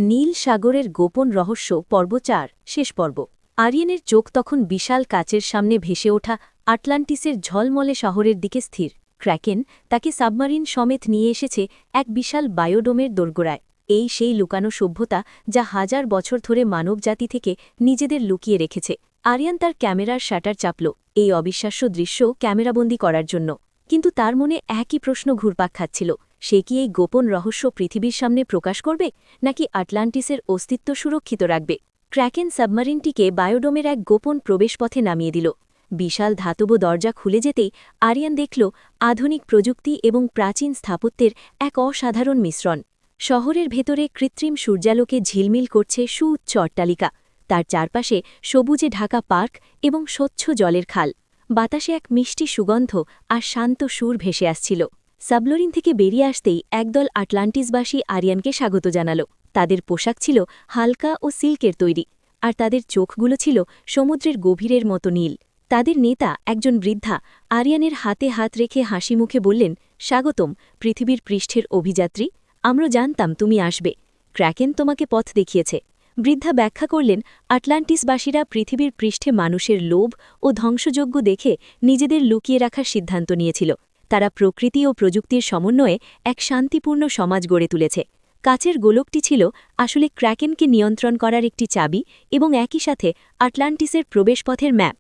নীল সাগরের গোপন রহস্য পর্ব ৪ শেষ পর্ব। আরিয়েনের চোখ তখন বিশাল কাচের সামনে ভেসে ওঠা আটলান্টিসের ঝলমলে শহরের দিকে স্থির। ক্র্যাকেন তাকে সাবমারিন সমেত নিয়ে এসেছে এক বিশাল বায়োডোমের দোরগোড়ায়। এই সেই লুকানো সভ্যতা যা হাজার বছর ধরে মানবজাতি থেকে নিজেদের লুকিয়ে রেখেছে। আরিয়ান তার ক্যামেরার শাটার চাপল এই অবিশ্বাস্য দৃশ্য ক্যামেরাবন্দি করার জন্য। কিন্তু তার মনে একই প্রশ্ন ঘুরপাক খাচ্ছিল, সে কি এই গোপন রহস্য পৃথিবীর সামনে প্রকাশ করবে, নাকি আটলান্টিসের অস্তিত্ব সুরক্ষিত রাখবে? ক্র্যাকেন সাবমারিনটিকে বায়োডোমের এক গোপন প্রবেশপথে নামিয়ে দিল। বিশাল ধাতব দরজা খুলে যেতেই আরিয়ান দেখল আধুনিক প্রযুক্তি এবং প্রাচীন স্থাপত্যের এক অসাধারণ মিশ্রণ। শহরের ভেতরে কৃত্রিম সূর্যালোকে ঝিলমিল করছে সুউচ্চ অট্টালিকা, তার চারপাশে সবুজে ঢাকা পার্ক এবং স্বচ্ছ জলের খাল। বাতাসে এক মিষ্টি সুগন্ধ আর শান্ত সুর ভেসে আসছিল। সাবমেরিন থেকে বেরিয়ে আসতেই একদল আটলান্টিসবাসী আরিয়ানকে স্বাগত জানাল। তাদের পোশাক ছিল হালকা ও সিল্কের তৈরি, আর তাদের চোখগুলো ছিল সমুদ্রের গভীরের মতো নীল। তাদের নেতা, একজন বৃদ্ধা, আরিয়ানের হাতে হাত রেখে হাসি মুখে বললেন, স্বাগতম পৃথিবীর পৃষ্ঠের অভিযাত্রী, আমরা জানতাম তুমি আসবে। ক্র্যাকেন তোমাকে পথ দেখিয়েছে। বৃদ্ধা ব্যাখ্যা করলেন, আটলান্টিসবাসীরা পৃথিবীর পৃষ্ঠে মানুষের লোভ ও ধ্বংসযজ্ঞ দেখে নিজেদের লুকিয়ে রাখার সিদ্ধান্ত নিয়েছিল। তারা প্রকৃতি ও প্রযুক্তির সমন্বয়ে এক শান্তিপূর্ণ সমাজ গড়ে তুলেছে। কাচের গোলকটি ছিল আসলে ক্র্যাকেনকে নিয়ন্ত্রণ করার একটি চাবি এবং একই সাথে আটলান্টিসের প্রবেশপথের ম্যাপ।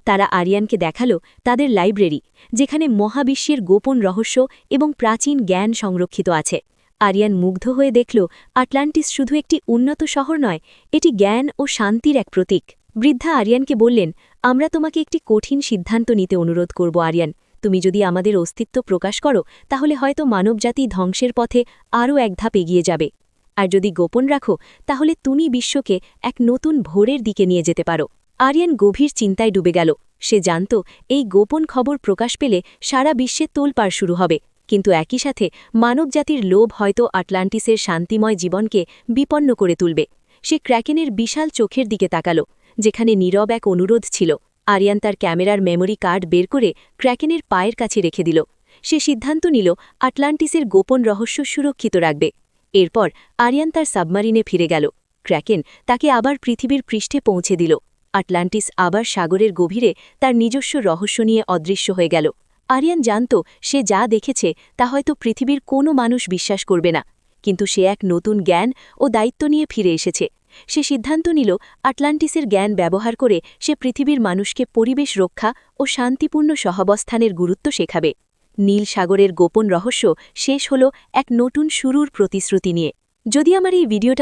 তারা আরিয়ানকে দেখাল তাদের লাইব্রেরি, যেখানে মহাবিশ্বের গোপন রহস্য এবং প্রাচীন জ্ঞান সংরক্ষিত আছে। আরিয়ান মুগ্ধ হয়ে দেখল আটলান্টিস শুধু একটি উন্নত শহর নয়, এটি জ্ঞান ও শান্তির এক প্রতীক। বৃদ্ধা আরিয়ানকে বললেন, আমরা তোমাকে একটি কঠিন সিদ্ধান্ত নিতে অনুরোধ করব আরিয়ান। তুমি যদি আমাদের অস্তিত্ব প্রকাশ করো, তাহলে হয়তো মানবজাতি ধ্বংসের পথে আরও এক ধাপ এগিয়ে যাবে। আর যদি গোপন রাখো, তাহলে তুমি বিশ্বকে এক নতুন ভোরের দিকে নিয়ে যেতে পারো। আরিয়ান গভীর চিন্তায় ডুবে গেল। সে জানত এই গোপন খবর প্রকাশ পেলে সারা বিশ্বে তোলপাড় শুরু হবে, কিন্তু একই সাথে মানবজাতির লোভ হয়তো আটলান্টিসের শান্তিময় জীবনকে বিপন্ন করে তুলবে। সে ক্র্যাকেনের বিশাল চোখের দিকে তাকাল, যেখানে নীরব এক অনুরোধ ছিল। আরিয়ান তার ক্যামেরার মেমোরি কার্ড বের করে ক্র্যাকেনের পায়ের কাছে রেখে দিল। সে সিদ্ধান্ত নিল আটলান্টিসের গোপন রহস্য সুরক্ষিত রাখবে। এরপর আরিয়ান তার সাবমারিনে ফিরে গেল। ক্র্যাকেন তাকে আবার পৃথিবীর পৃষ্ঠে পৌঁছে দিল। আটলান্টিস আবার সাগরের গভীরে তার নিজস্ব রহস্য নিয়ে অদৃশ্য হয়ে গেল। আরিয়ান জানত সে যা দেখেছে তা হয়তো পৃথিবীর কোনো মানুষ বিশ্বাস করবে না, কিন্তু সে এক নতুন জ্ঞান ও দায়িত্ব নিয়ে ফিরে এসেছে। সে সিদ্ধান্ত নিল আটলান্টিসের জ্ঞান ব্যবহার করে সে পৃথিবীর মানুষকে পরিবেশ রক্ষা ও শান্তিপূর্ণ সহাবস্থানের গুরুত্ব শেখাবে। নীল সাগরের গোপন রহস্য শেষ হল এক নতুন শুরুর প্রতিশ্রুতি নিয়ে। যদি আমার এই ভিডিওটা